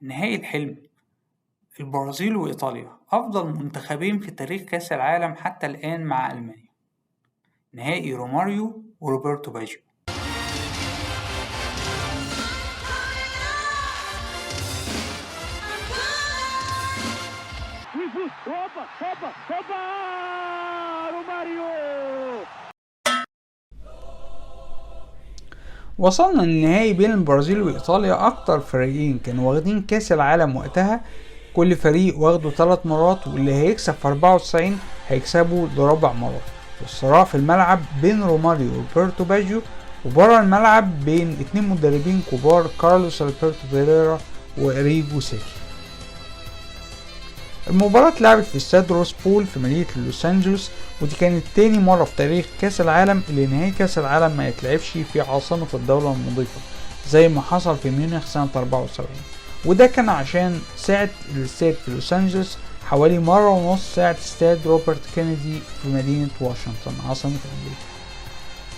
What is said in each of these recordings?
نهائي الحلم، البرازيل وإيطاليا أفضل منتخبين في تاريخ كأس العالم حتى الآن مع ألمانيا. نهائي روماريو وروبرتو باجيو. وصلنا للنهائي بين البرازيل وإيطاليا، أكتر فريقين كانوا واخدين كأس العالم وقتها. كل فريق واخده 3 مرات، واللي هيكسب في 94 هيكسبه لربع مرات. والصراع في الملعب بين روماريو وروبرتو باجيو، وبره الملعب بين 2 مدربين كبار، كارلوس البرتو بيريرا وإريجو ساكي. المباراة اتلعبت في استاد روس بول في مدينة لوس أنجلوس، ودي كانت تاني مرة في تاريخ كأس العالم اللي نهائي كأس العالم ما يتلعبش في عاصمة الدولة المضيفة زي ما حصل في ميونخ سنة 74. وده كان عشان ساعة الاستاد في لوس أنجلوس حوالي مرة ونص ساعة استاد روبرت كينيدي في مدينة واشنطن عاصمة أمريكا.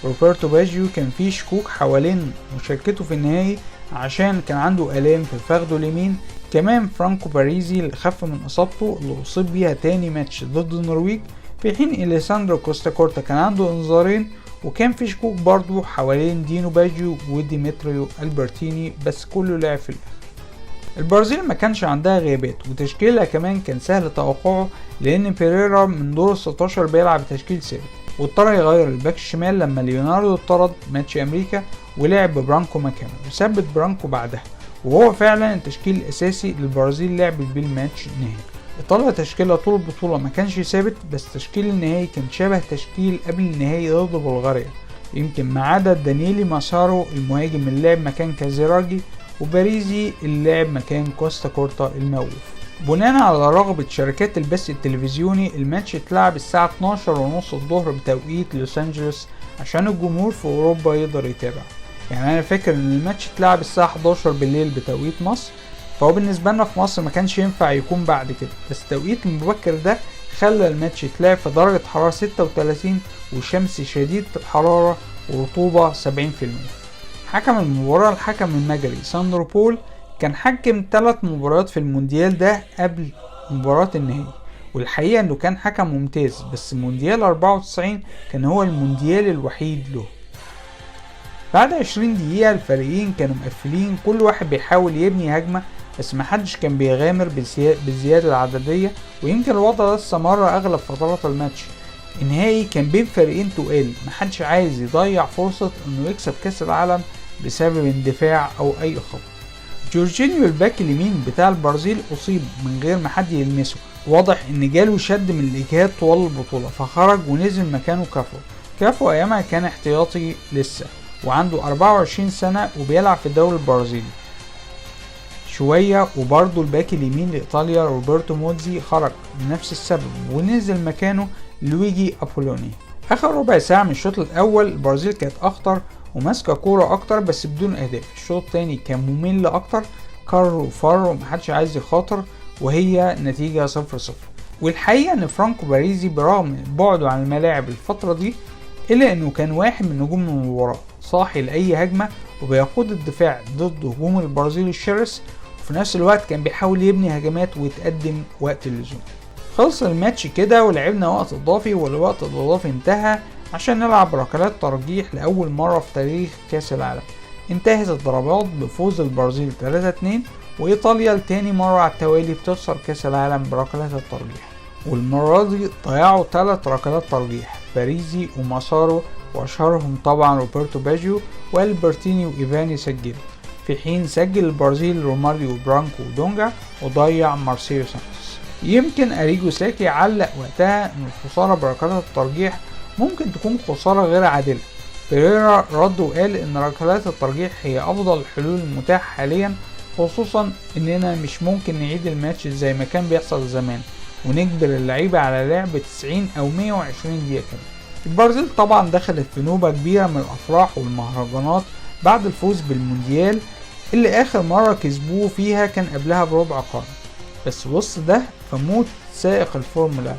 روبرتو باجيو كان فيه شكوك حوالين مشاركته في النهائي عشان كان عنده آلام في فخده اليمين. كمان فرانكو باريزي اللي خف من إصابته اللي أصيب بيها تاني ماتش ضد النرويج، في حين إليساندرو كوستا كورتا كان عنده إنذارين. وكان في شكوك برضو حوالين دينو باجيو وديمتريو ألبرتيني، بس كله لعب في الآخر. البرازيل ما كانش عندها غيابات، وتشكيلها كمان كان سهل توقعه لأن بيريرا من دور 16 بيلعب تشكيل ثابت، واضطر يغير الباك الشمال لما ليوناردو اتطرد ماتش أمريكا ولعب برانكو مكانه، وثبت برانكو بعدها، وهو فعلا التشكيل الأساسي للبرازيل لعبت بيه الماتش النهائي. إيطاليا تشكيلها طول البطولة ما كانش ثابت، بس تشكيل النهائي كان شبه تشكيل قبل النهائي ضد بلغاريا، يمكن ما عدا دانييلي ماسارو المهاجم اللي لعب مكان كازيراجي، وباريزي اللي لعب مكان كوستا كورتا الموقوف. بناء على رغبة شركات البث التلفزيوني، الماتش اتلعب الساعة 12:30 الظهر بتوقيت لوس أنجلوس عشان الجمهور في أوروبا يقدر يتابع. يعني أنا فاكر إن الماتش اتلعب الساعة 11 بالليل بتوقيت مصر، فهو بالنسبة لنا في مصر ما كانش ينفع يكون بعد كده، بس التوقيت المبكر ده خلى الماتش يتلعب في درجة حرارة 36 وشمس شديدة الحرارة ورطوبة 70%. حكم المباراة الحكم المجري ساندرو بول، كان حكم 3 مباريات في المونديال ده قبل مباراة النهائي، والحقيقة انه كان حكم ممتاز، بس مونديال 94 كان هو المونديال الوحيد له. بعد 20 دقيقة الفريقين كانوا مقفلين، كل واحد بيحاول يبني هجمة، بس محدش كان بيغامر بالزيادة العددية، ويمكن الوضع ده استمر اغلب فترات الماتش. النهائي كان بين فريقين تقال، محدش عايز يضيع فرصة انه يكسب كأس العالم بسبب اندفاع او اي خطأ. جورجينيو الباك اليمين بتاع البرازيل اصيب من غير ما حد يلمسه، واضح ان جاله شد من الاجهاد طوال البطولة، فخرج ونزل مكانه كافو ايامها كان احتياطي لسه، وعنده 24 سنة وبيلعب في الدوري البرازيلي شوية. وبرضه الباك اليمين لإيطاليا روبرتو موتزي خرج لنفس السبب، ونزل مكانه لويجي أبولوني. آخر ربع ساعة من الشوط الأول البرازيل كانت أخطر وماسكة كورة أكتر بس بدون أهداف. الشوط التاني كان ممل أكتر، كار وفر ومحدش عايز يخاطر، وهي نتيجة 0-0. والحقيقة إن فرانكو باريزي برغم بعده عن الملاعب الفترة دي، إلا إنه كان واحد من نجوم المباراة، صاحي لأي هجمة وبيقود الدفاع ضد هجوم البرازيل الشرس، وفي نفس الوقت كان بيحاول يبني هجمات ويتقدم وقت اللزوم. خلص الماتش كده ولعبنا وقت اضافي، والوقت الاضافي انتهى عشان نلعب ركلات ترجيح لأول مرة في تاريخ كأس العالم. انتهت الضربات بفوز البرازيل 3-2، وإيطاليا لتاني مرة على التوالي بتخسر كأس العالم بركلات الترجيح، والمرة دي ضيعوا 3 ركلات ترجيح، باريزي وماسارو، وأشهرهم طبعا روبرتو باجيو والبرتيني وإيفاني سجلوا، في حين سجل البرازيل روماريو برانكو ودونجا وضيع مارسيلو سانتوس. يمكن أريجو ساكي علق وقتها ان الخسارة بركلات الترجيح ممكن تكون خسارة غير عادلة. بيريرا رد وقال ان ركلات الترجيح هي افضل الحلول المتاحة حاليا، خصوصا اننا مش ممكن نعيد الماتش زي ما كان بيحصل زمان ونجبر اللعيبة على لعب 90 او 120 دقيقة كمان. البرازيل طبعا دخلت في نوبة كبيرة من الافراح والمهرجانات بعد الفوز بالمونديال اللي اخر مرة كسبوه فيها كان قبلها بربع قرن. بس وسط ده فموت سائق الفورمولا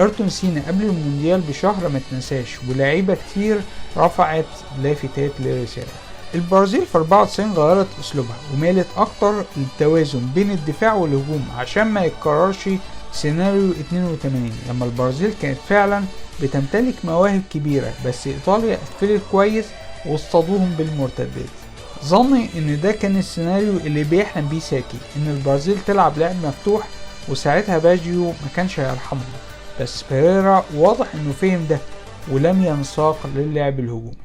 ايرتون سينا قبل المونديال بشهر ما تنساش، ولاعيبة كتير رفعت لافتات للرسالة. البرازيل في 94 غيرت اسلوبها ومالت اكتر للتوازن بين الدفاع والهجوم عشان ما يتكررش سيناريو 82 لما البرازيل كانت فعلا بتمتلك مواهب كبيرة، بس ايطاليا قفلت كويس واصطادوهم بالمرتدات. ظني ان ده كان السيناريو اللي بيحلم بيه ساكي، ان البرازيل تلعب لعب مفتوح، وساعتها باجيو ما كانش هيرحمهم، بس بيريرا واضح انه فهم ده ولم ينساق للعب الهجومي.